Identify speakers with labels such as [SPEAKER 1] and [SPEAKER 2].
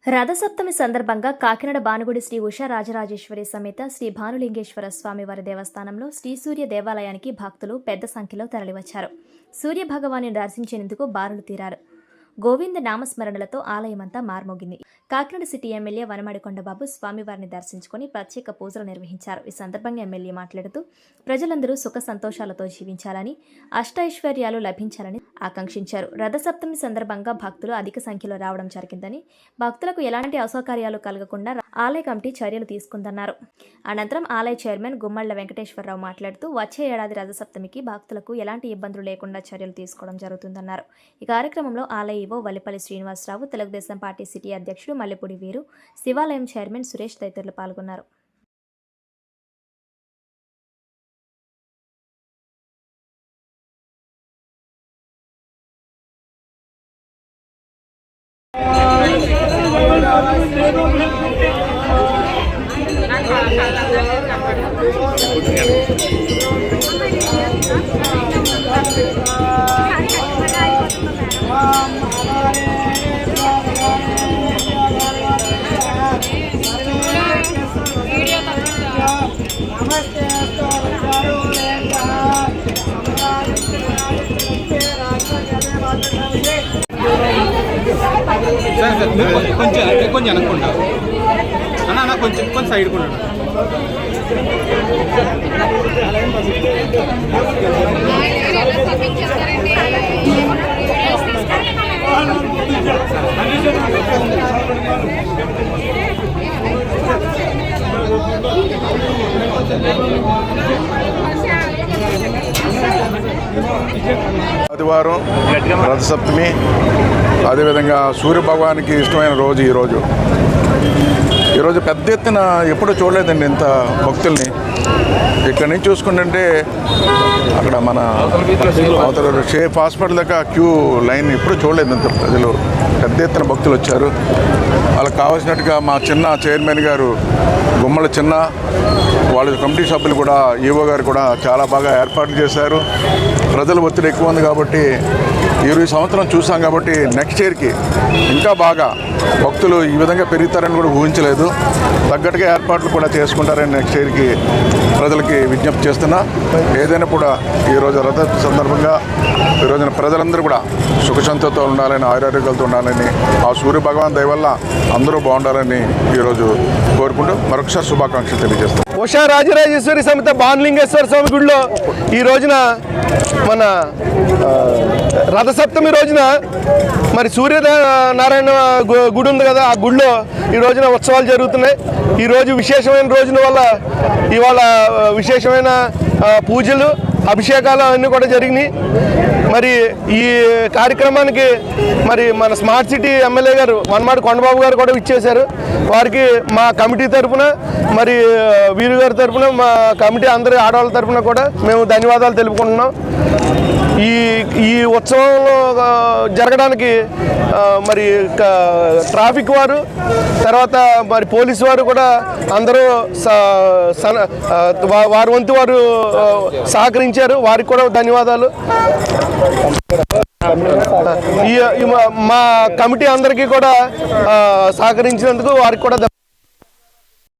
[SPEAKER 1] రథసప్తమి సందర్భంగా కాకినాడ భానుగుడి శ్రీ ఉషా రాజరాజేశ్వరి సమేత శ్రీ భానులింగేశ్వర స్వామి వారి దేవస్థానంలో శ్రీ సూర్య దేవాలయానికి భక్తులు పెద్ద సంఖ్యలో తరలివచ్చారు. సూర్య భగవాన్ని దర్శించేందుకు బారులు తీరారు. గోవింద నామస్మరణలతో ఆలయమంతా మార్మోగింది. కాకినాడ సిటీ ఎమ్మెల్యే వనమాడి కొండబాబు స్వామివారిని దర్శించుకుని ప్రత్యేక పూజలు నిర్వహించారు. ఈ సందర్భంగా ఎమ్మెల్యే మాట్లాడుతూ ప్రజలందరూ సుఖ సంతోషాలతో జీవించాలని, అష్టైశ్వర్యాలు లభించాలని ఆకాంక్షించారు. రథసప్తమి సందర్భంగా భక్తులు అధిక సంఖ్యలో రావడం జరిగిందని, భక్తులకు ఎలాంటి అసౌకర్యాలు కలగకుండా ఆలయ కమిటీ చర్యలు తీసుకుందన్నారు. అనంతరం ఆలయ చైర్మన్ గుమ్మళ్ల వెంకటేశ్వరరావు మాట్లాడుతూ వచ్చే ఏడాది రథసప్తమికి భక్తులకు ఎలాంటి ఇబ్బందులు లేకుండా చర్యలు తీసుకోవడం జరుగుతుందన్నారు. ఈ కార్యక్రమంలో ఆలయ EO Vallipalli Srinivasarao, Telugu Desam party city అధ్యక్షుడు మల్లెపూడి వీరు, శివాలయం చైర్మన్ సురేష్ తదితరులు పాల్గొన్నారు.
[SPEAKER 2] కొంచెం అనుకుంటా అన్న కొంచెం సైడ్ కూడా
[SPEAKER 3] ఆదివారం రథసప్తమి, అదేవిధంగా సూర్యభగవానికి ఇష్టమైన రోజు ఈరోజు పెద్ద ఎత్తున ఎప్పుడూ చూడలేదండి ఇంత భక్తుల్ని. ఇక్కడి నుంచి చూసుకుంటుంటే అక్కడ మన అవతల షేఫ్ హాస్పిటల్ దాకా క్యూ లైన్ ఎప్పుడు చూడలేదు. ఇంత ప్రజలు పెద్ద ఎత్తున భక్తులు వచ్చారు. వాళ్ళకి కావాల్సినట్టుగా మా చిన్న చైర్మన్ గారు గుమ్మల చిన్న, వాళ్ళ కమిటీ సభ్యులు కూడా, ఈవో గారు కూడా చాలా బాగా ఏర్పాట్లు చేశారు. ప్రజల ఒత్తిడి ఎక్కువ ఉంది కాబట్టి ఈ సంవత్సరం చూసాం కాబట్టి నెక్స్ట్ ఇయర్కి ఇంకా బాగా భక్తులు ఈ విధంగా పెరుగుతారని కూడా ఊహించలేదు. తగ్గట్టుగా ఏర్పాట్లు కూడా చేసుకుంటారని నెక్స్ట్ ఇయర్కి ప్రజలకి విజ్ఞప్తి చేస్తున్నా. ఏదైనా కూడా ఈరోజు రథ సందర్భంగా ఈ రోజున ప్రజలందరూ కూడా సుఖ సంతోషంతో ఉండాలని, ఆరోగ్యాలతో ఉండాలని, ఆ సూర్య భగవాన్ దయ వల్ల అందరూ బాగుండాలని ఈరోజు కోరుకుంటూ మరొకసారి శుభాకాంక్షలు తెలియజేస్తాం.
[SPEAKER 4] ఉషా రాజరాజేశ్వరి సమేత భానులింగేశ్వర స్వామి గుడిలో ఈ రోజున మన రథసప్తమి రోజున మరి సూర్యనారాయణ గుడి ఉంది కదా, ఆ గుడిలో ఈ రోజున ఉత్సవాలు జరుగుతున్నాయి. ఈరోజు విశేషమైన రోజున వల్ల ఇవాళ విశేషమైన పూజలు, అభిషేకాలు అన్నీ కూడా జరిగినాయి. మరి ఈ కార్యక్రమానికి మరి మన స్మార్ట్ సిటీ ఎమ్మెల్యే గారు వనమాడి కొండబాబు గారు కూడా ఇచ్చేశారు. వారికి మా కమిటీ తరఫున, మరి వీరు గారి తరఫున, మా కమిటీ అందరి ఆడవాళ్ళ తరఫున కూడా మేము ధన్యవాదాలు తెలుపుకుంటున్నాం. ఈ ఉత్సవంలో జరగడానికి మరి ట్రాఫిక్ వారు, తర్వాత మరి పోలీసు వారు కూడా అందరూ వారి వంతు వారు సహకరించారు. వారికి కూడా ధన్యవాదాలు. మా కమిటీ అందరికీ కూడా సహకరించినందుకు వారికి కూడా